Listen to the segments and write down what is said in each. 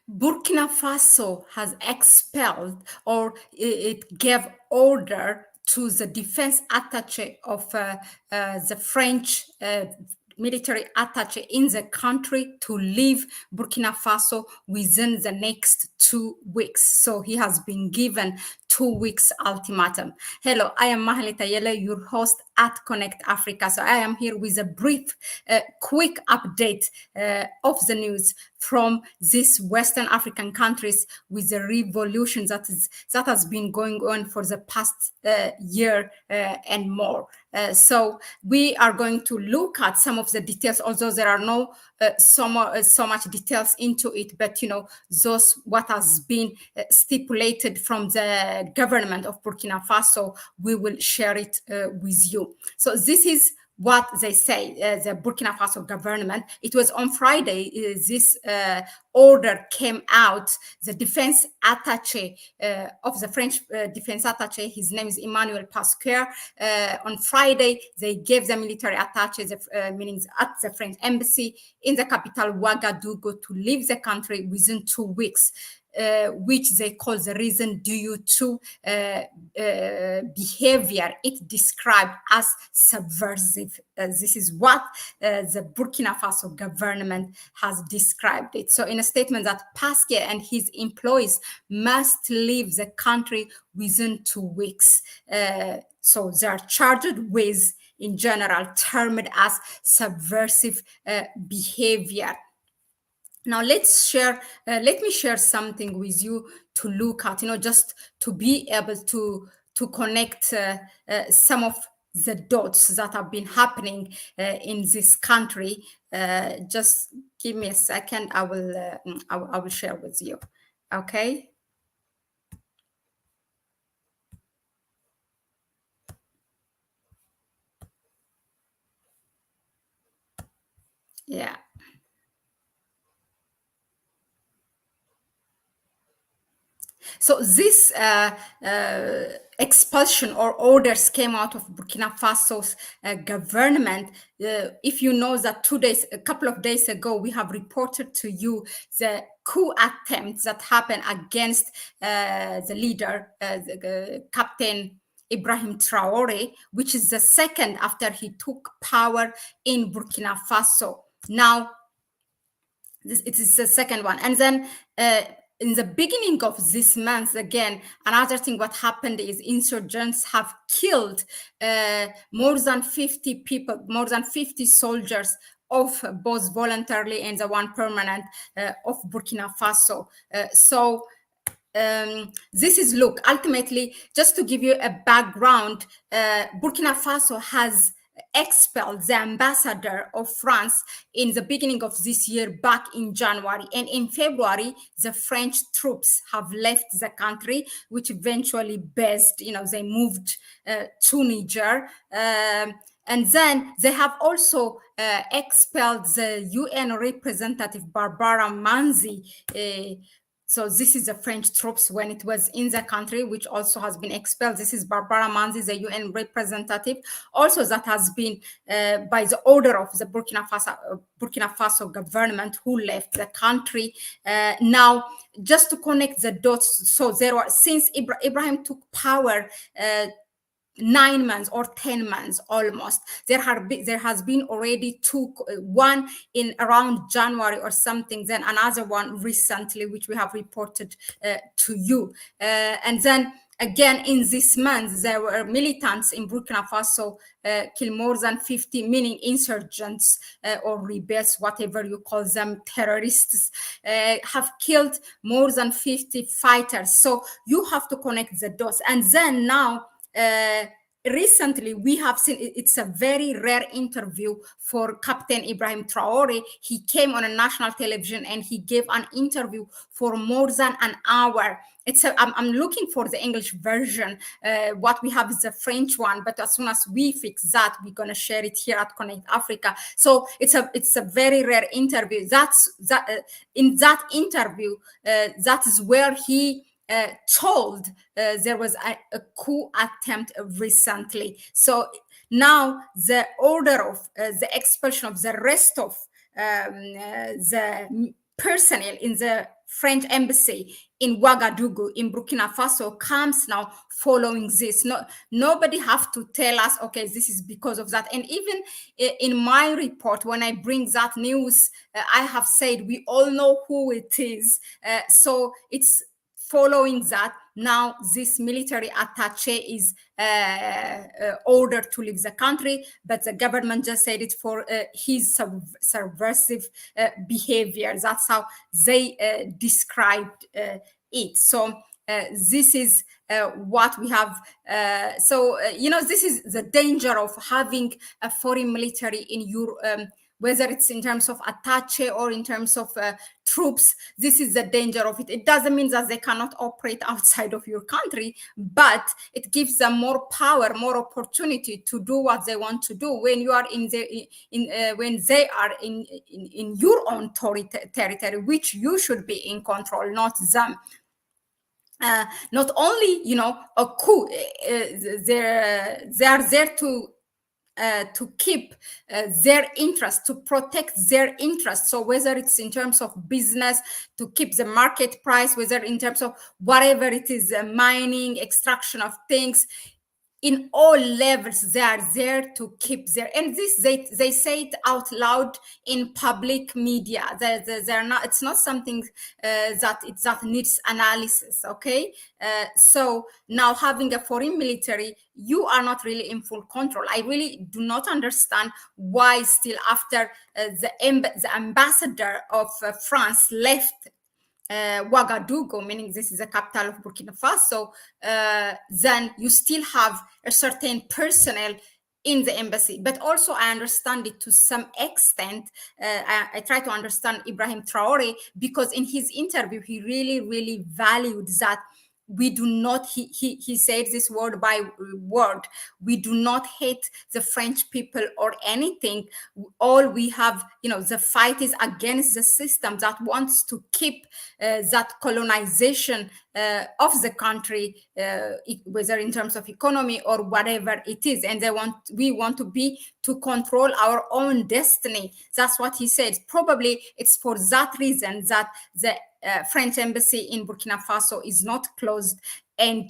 Burkina Faso has expelled, or it gave order to the defense attache of the French military attache in the country to leave Burkina Faso within the next 2 weeks. So he has been given 2 weeks ultimatum. Hello, I am Mahlet Ayele, your host at Connect Africa. So I am here with a brief, quick update of the news from these Western African countries with the revolution that has been going on for the past year and more. So we are going to look at some of the details, although there are no so much details into it, but those what has been stipulated from the government of Burkina Faso, we will share it with you. So this is what they say, the Burkina Faso government. It was on Friday, this order came out. The defense attache of the French defense attache, his name is Emmanuel Pasquer. On Friday, they gave the military attache, meaning at the French embassy in the capital Ouagadougou, to leave the country within 2 weeks. Which they call the reason due to behavior it described as subversive. This is what the Burkina Faso government has described it. So in a statement that Pasquier and his employees must leave the country within 2 weeks. So they are charged with, in general, termed as subversive behavior. Now let me share something with you to look at, just to be able to connect some of the dots that have been happening in this country. Just give me a second. I will share with you. Okay. Yeah. So this expulsion or orders came out of Burkina Faso's government. If you know that a couple of days ago, we have reported to you the coup attempt that happened against the leader, Captain Ibrahim Traore, which is the second after he took power in Burkina Faso. Now, it is the second one. And then in the beginning of this month, again, another thing what happened is insurgents have killed more than 50 people, more than 50 soldiers of both voluntarily and the one permanent of Burkina Faso. This is, look, ultimately, just to give you a background, Burkina Faso has expelled the ambassador of France in the beginning of this year, back in January. And in February, the French troops have left the country, which eventually they moved to Niger. And then they have also expelled the UN representative Barbara Manzi. So this is the French troops when it was in the country, which also has been expelled. This is Barbara Manzi, the UN representative, also that has been by the order of the Burkina Faso government, who left the country. Now, just to connect the dots, so since Ibrahim took power 9 months or 10 months almost, there has been already one in around January or something, then another one recently, which we have reported to you. And then again, in this month, there were militants in Burkina Faso killed more than 50, meaning insurgents or rebels, whatever you call them, terrorists, have killed more than 50 fighters. So you have to connect the dots. And then now, recently, we have seen, it's a very rare interview for Captain Ibrahim Traore. He came on a national television and he gave an interview for more than an hour. I'm looking for the English version. What we have is the French one, but as soon as we fix that, we're gonna share it here at Connect Africa. So it's a very rare interview. In that interview, that is where he told there was a coup attempt recently. So now the order of the expulsion of the rest of the personnel in the French embassy in Ouagadougou in Burkina Faso comes now following this. Nobody have to tell us, okay, this is because of that. And even in my report, when I bring that news, I have said we all know who it is. So it's following that. Now this military attache is ordered to leave the country, but the government just said it for his subversive behavior. That's how they described it. So this is what we have. This is the danger of having a foreign military in your whether it's in terms of attache or in terms of troops. This is the danger of it. It doesn't mean that they cannot operate outside of your country, but it gives them more power, more opportunity to do what they want to do when you are when they are in your own territory, which you should be in control, not them. Not only, a coup, they are there to keep their interest, to protect their interest. So whether it's in terms of business, to keep the market price, whether in terms of whatever it is, mining, extraction of things, in all levels, they are there to keep their, and this they say it out loud in public media. They're not. It's not something that needs analysis. Okay, so now having a foreign military, you are not really in full control. I really do not understand why still after the ambassador of France left Ouagadougou, meaning this is the capital of Burkina Faso, then you still have a certain personnel in the embassy. But also I understand it to some extent. I try to understand Ibrahim Traore, because in his interview, he really, really valued that we do not, he said this word by word, we do not hate the French people or anything. All we have, the fight is against the system that wants to keep that colonization of the country, whether in terms of economy or whatever it is. And we want to control our own destiny. That's what he said. Probably it's for that reason that the French embassy in Burkina Faso is not closed and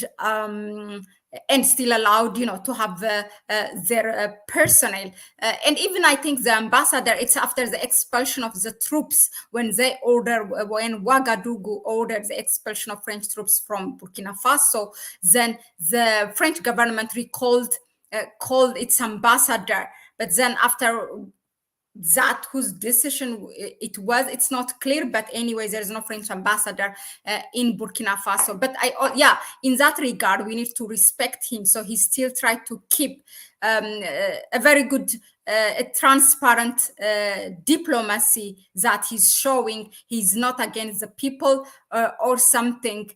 still allowed, to have their personnel. And even I think the ambassador, it's after the expulsion of the troops, when Ouagadougou ordered the expulsion of French troops from Burkina Faso, then the French government called its ambassador. But then after that, whose decision it was, it's not clear. But anyway, there's no French ambassador in Burkina Faso. But in that regard, we need to respect him. So he still tried to keep a very good, transparent diplomacy that he's showing. He's not against the people or something,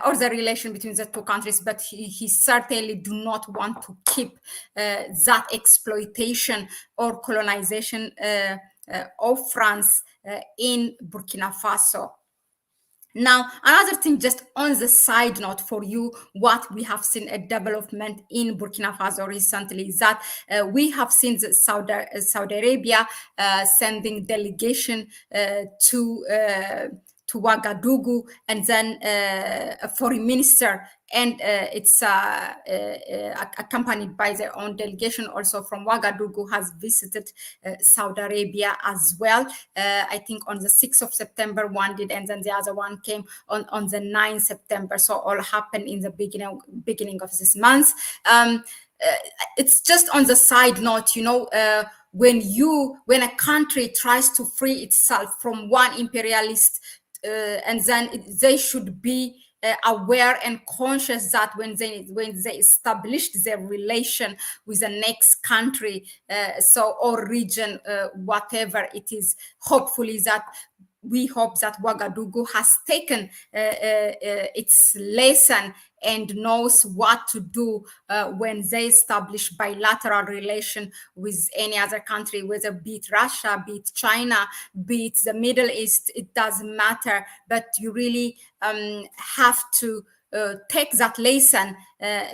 or the relation between the two countries, but he certainly do not want to keep that exploitation or colonization of France in Burkina Faso. Now, another thing, just on the side note for you, what we have seen a development in Burkina Faso recently is that we have seen Saudi Arabia sending delegation to Ouagadougou, and then a foreign minister, and it's accompanied by their own delegation also from Ouagadougou, has visited Saudi Arabia as well. I think on the 6th of September one did, and then the other one came on the 9th September. So all happened in the beginning of this month. It's just on the side note, when a country tries to free itself from one imperialist, and then they should be aware and conscious that when they established their relation with the next country, or region, whatever it is, we hope that Ouagadougou has taken its lesson and knows what to do when they establish bilateral relation with any other country, whether be it Russia, be it China, be it the Middle East, it doesn't matter. But you really have to take that lesson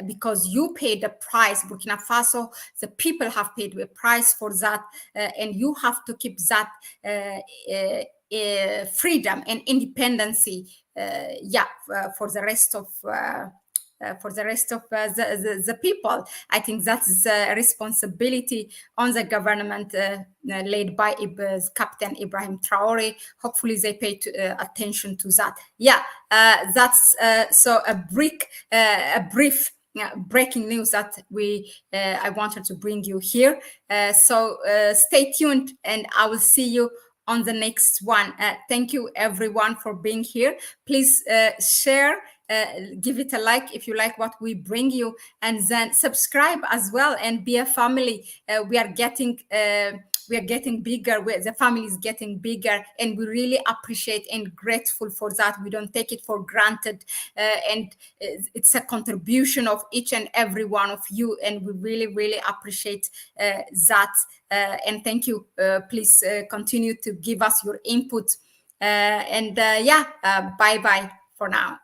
because you paid the price. Burkina Faso, the people have paid the price for that, and you have to keep that freedom and independency, for the rest of the people. I think that's a responsibility on the government led by Captain Ibrahim Traore. Hopefully they pay attention to that. That's so a brief breaking news that I wanted to bring you here. So stay tuned, and I will see you on the next one. Thank you everyone for being here. Please share, give it a like if you like what we bring you, and then subscribe as well and be a family. We are getting bigger. The family is getting bigger, and we really appreciate and grateful for that. We don't take it for granted, and it's a contribution of each and every one of you, and we really appreciate that. And thank you. Please continue to give us your input. Bye bye for now.